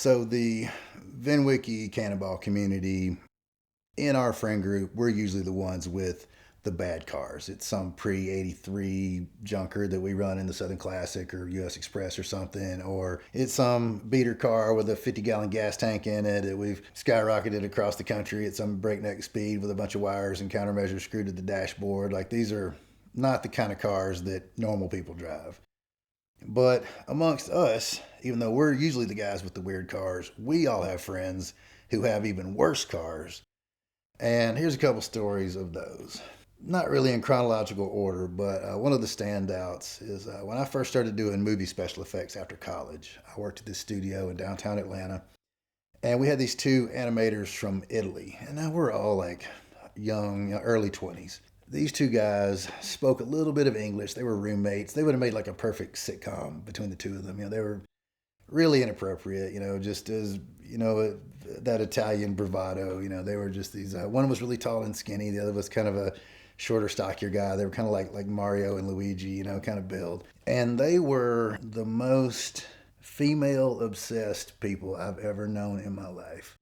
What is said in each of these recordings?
So the VINwiki cannonball community, in our friend group, we're usually the ones with the bad cars. It's some pre 83 junker that we run in the Southern Classic or US Express or something, or it's some beater car with a 50-gallon gas tank in it that we've skyrocketed across the country at some breakneck speed with a bunch of wires and countermeasures screwed to the dashboard. Like, these are not the kind of cars that normal people drive. But amongst us, even though we're usually the guys with the weird cars, we all have friends who have even worse cars. And here's a couple stories of those. Not really in chronological order, but one of the standouts is when I first started doing movie special effects after college. I worked at this studio in downtown Atlanta, and we had these two animators from Italy. And now we're all like young, early 20s. These two guys spoke a little bit of English. They were roommates. They would have made like a perfect sitcom between the two of them. They were really inappropriate, just as, that Italian bravado. They were just these, one was really tall and skinny. The other was kind of a shorter, stockier guy. They were kind of like Mario and Luigi, kind of build. And they were the most female obsessed people I've ever known in my life.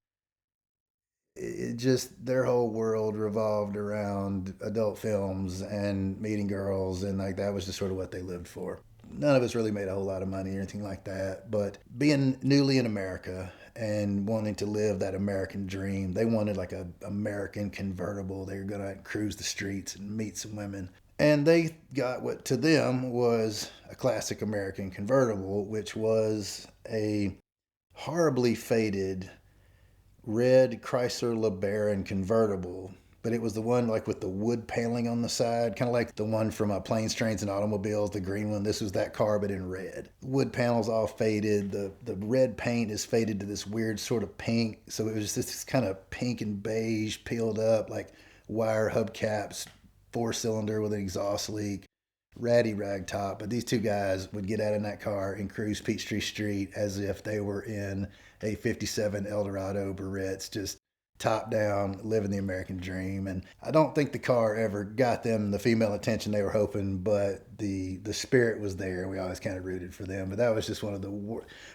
It just, their whole world revolved around adult films and meeting girls, and like that was just sort of what they lived for. None of us really made a whole lot of money or anything like that, but being newly in America and wanting to live that American dream, they wanted like a American convertible. They were gonna cruise the streets and meet some women, and they got what to them was a classic American convertible, which was a horribly faded red Chrysler LeBaron convertible, but it was the one like with the wood paneling on the side, kind of like the one from Planes, Trains, and Automobiles, the green one. This was that car, but in red. Wood panels all faded. The red paint is faded to this weird sort of pink. So it was just this kind of pink and beige, peeled up, like wire hubcaps, 4-cylinder with an exhaust leak, ratty rag top. But these two guys would get out in that car and cruise Peachtree Street as if they were in a 57 Eldorado Barrettes, just top down, living the American dream. And I don't think the car ever got them the female attention they were hoping, but the spirit was there. We always kind of rooted for them. But that was just one of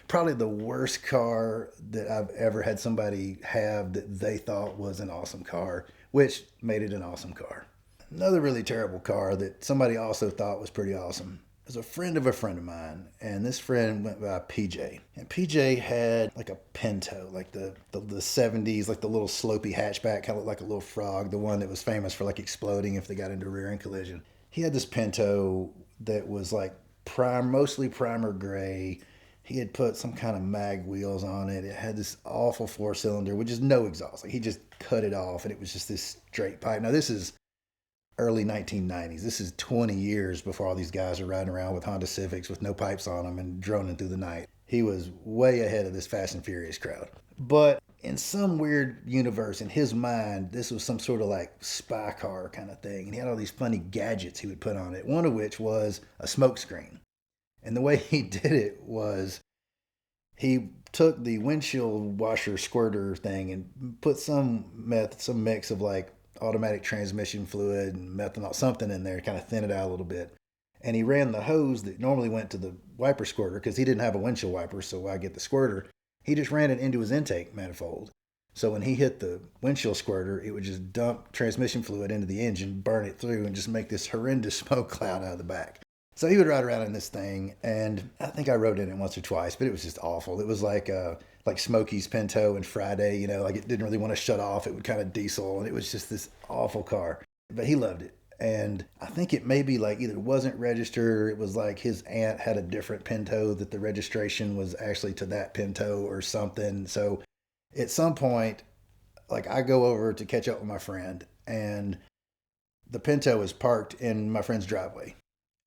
probably the worst car that I've ever had somebody have that they thought was an awesome car, which made it an awesome car. Another really terrible car that somebody also thought was pretty awesome was a friend of mine, and this friend went by PJ. And PJ had like a Pinto, like the 70s, like the little slopey hatchback, kind of looked like a little frog, the one that was famous for like exploding if they got into a rear end collision. He had this Pinto that was like mostly primer gray. He had put some kind of mag wheels on it. It had this awful 4-cylinder with just no exhaust. Like, he just cut it off, and it was just this straight pipe. Now, this is early 1990s. This is 20 years before all these guys are riding around with Honda Civics with no pipes on them and droning through the night. He was way ahead of this Fast and Furious crowd. But in some weird universe, in his mind, this was some sort of like spy car kind of thing. And he had all these funny gadgets he would put on it, one of which was a smoke screen. And the way he did it was he took the windshield washer squirter thing and put some mix of like automatic transmission fluid and methanol, something in there to kind of thin it out a little bit. And he ran the hose that normally went to the wiper squirter, because he didn't have a windshield wiper, so why get the squirter? He just ran it into his intake manifold. So when he hit the windshield squirter, it would just dump transmission fluid into the engine, burn it through, and just make this horrendous smoke cloud out of the back. So he would ride around in this thing, and I think I rode in it once or twice, but it was just awful. It was like Smokey's Pinto and Friday, like it didn't really want to shut off. It would kind of diesel, and it was just this awful car. But he loved it. And I think it maybe like either wasn't registered, or it was like his aunt had a different Pinto that the registration was actually to that Pinto or something. So at some point, like, I go over to catch up with my friend, and the Pinto is parked in my friend's driveway,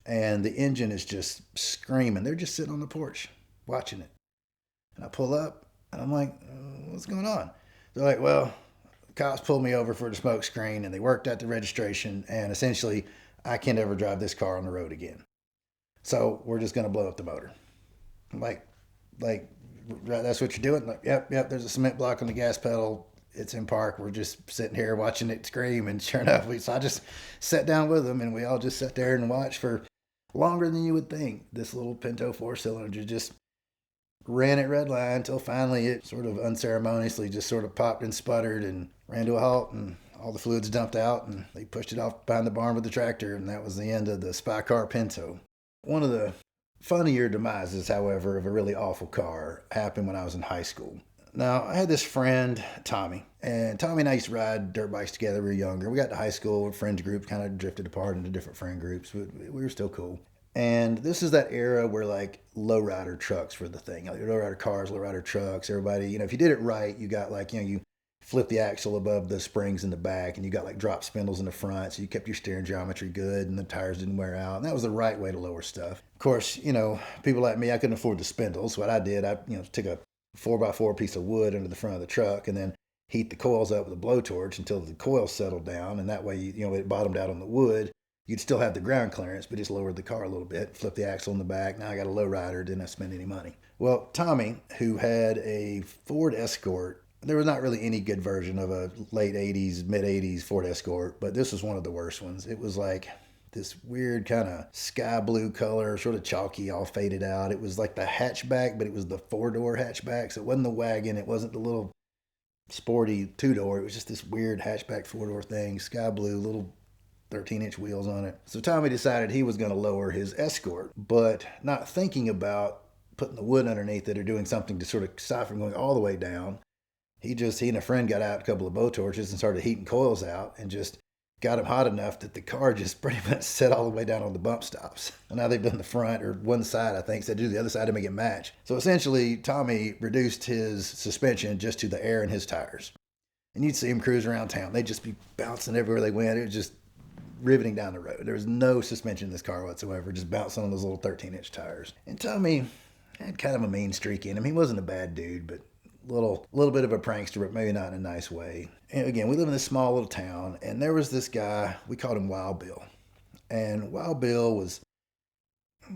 and the engine is just screaming. They're just sitting on the porch watching it. And I pull up, and I'm like, what's going on? They're like, well, the cops pulled me over for the smoke screen, and they worked out the registration, and essentially I can't ever drive this car on the road again. So we're just going to blow up the motor. I'm like, that's what you're doing? Like, yep, there's a cement block on the gas pedal. It's in park. We're just sitting here watching it scream. And sure enough, so I just sat down with them, and we all just sat there and watched for longer than you would think. This little Pinto 4-cylinder just Ran at red line until finally it sort of unceremoniously just sort of popped and sputtered and ran to a halt, and all the fluids dumped out, and they pushed it off behind the barn with the tractor, and that was the end of the spy car Pinto. One of the funnier demises, however, of a really awful car happened when I was in high school. Now, I had this friend, Tommy, and Tommy and I used to ride dirt bikes together when we were younger. We got to high school, friends groups kind of drifted apart into different friend groups, but we were still cool. And this is that era where like lowrider trucks were the thing. Like lowrider cars, lowrider trucks, everybody, if you did it right, you got like, you flip the axle above the springs in the back, and you got like drop spindles in the front, so you kept your steering geometry good and the tires didn't wear out. And that was the right way to lower stuff. Of course, people like me, I couldn't afford the spindles. So what I did, I took a 4x4 piece of wood under the front of the truck and then heat the coils up with a blowtorch until the coils settled down. And that way, it bottomed out on the wood. You'd still have the ground clearance, but just lowered the car a little bit, flipped the axle in the back. Now I got a low rider, didn't have to spend any money. Well, Tommy, who had a Ford Escort, there was not really any good version of a late 80s, mid 80s Ford Escort, but this was one of the worst ones. It was like this weird kind of sky blue color, sort of chalky, all faded out. It was like the hatchback, but it was the 4-door hatchback. So it wasn't the wagon. It wasn't the little sporty 2-door. It was just this weird hatchback 4-door thing, sky blue, little 13-inch wheels on it. So Tommy decided he was going to lower his Escort, but not thinking about putting the wood underneath it or doing something to sort of stop from going all the way down. He and a friend got out a couple of bow torches and started heating coils out and just got them hot enough that the car just pretty much set all the way down on the bump stops. And now they've done the front, or one side, I think, so they do the other side to make it match. So essentially, Tommy reduced his suspension just to the air in his tires. And you'd see him cruise around town. They'd just be bouncing everywhere they went. It was just riveting down the road. There was no suspension in this car whatsoever, just bouncing on those little 13-inch tires. And Tommy had kind of a mean streak in him. He wasn't a bad dude, but little bit of a prankster, but maybe not in a nice way. And again, we live in this small little town, and there was this guy, we called him Wild Bill. And Wild Bill was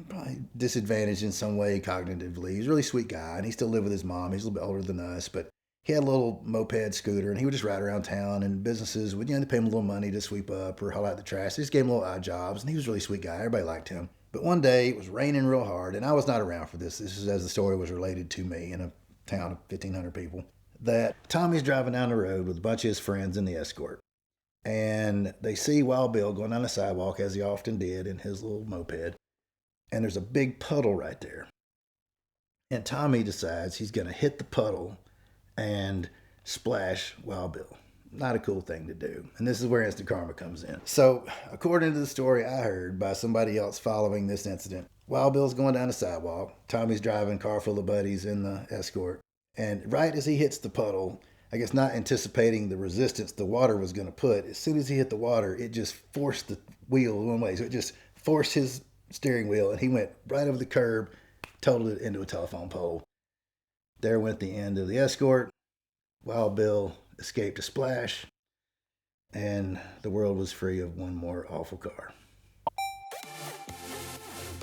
probably disadvantaged in some way cognitively. He's a really sweet guy, and he still lived with his mom. He's a little bit older than us, but he had a little moped scooter, and he would just ride around town, and businesses would, they pay him a little money to sweep up or haul out the trash. They just gave him little odd jobs, and he was a really sweet guy. Everybody liked him. But one day, it was raining real hard, and I was not around for this. This is as the story was related to me in a town of 1,500 people, that Tommy's driving down the road with a bunch of his friends in the Escort. And they see Wild Bill going down the sidewalk, as he often did in his little moped. And there's a big puddle right there. And Tommy decides he's going to hit the puddle and splash Wild Bill. Not a cool thing to do. And this is where instant karma comes in. So, according to the story I heard by somebody else following this incident, Wild Bill's going down the sidewalk. Tommy's driving, car full of buddies in the Escort. And right as he hits the puddle, I guess not anticipating the resistance the water was going to put, as soon as he hit the water, it just forced the wheel one way. So it just forced his steering wheel, and he went right over the curb, totaled it into a telephone pole. There went the end of the Escort. Wild Bill escaped a splash, and the world was free of one more awful car.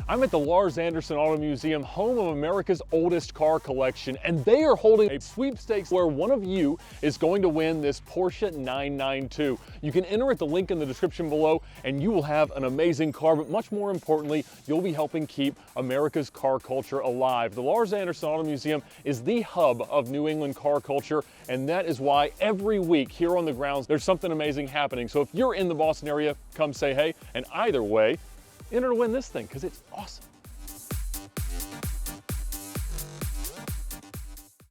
I'm at the Lars Anderson Auto Museum, home of America's oldest car collection, and they are holding a sweepstakes where one of you is going to win this Porsche 992. You can enter at the link in the description below, and you will have an amazing car, but much more importantly, you'll be helping keep America's car culture alive. The Lars Anderson Auto Museum is the hub of New England car culture, and that is why every week here on the grounds, there's something amazing happening. So if you're in the Boston area, come say hey, and either way, enter to win this thing because it's awesome.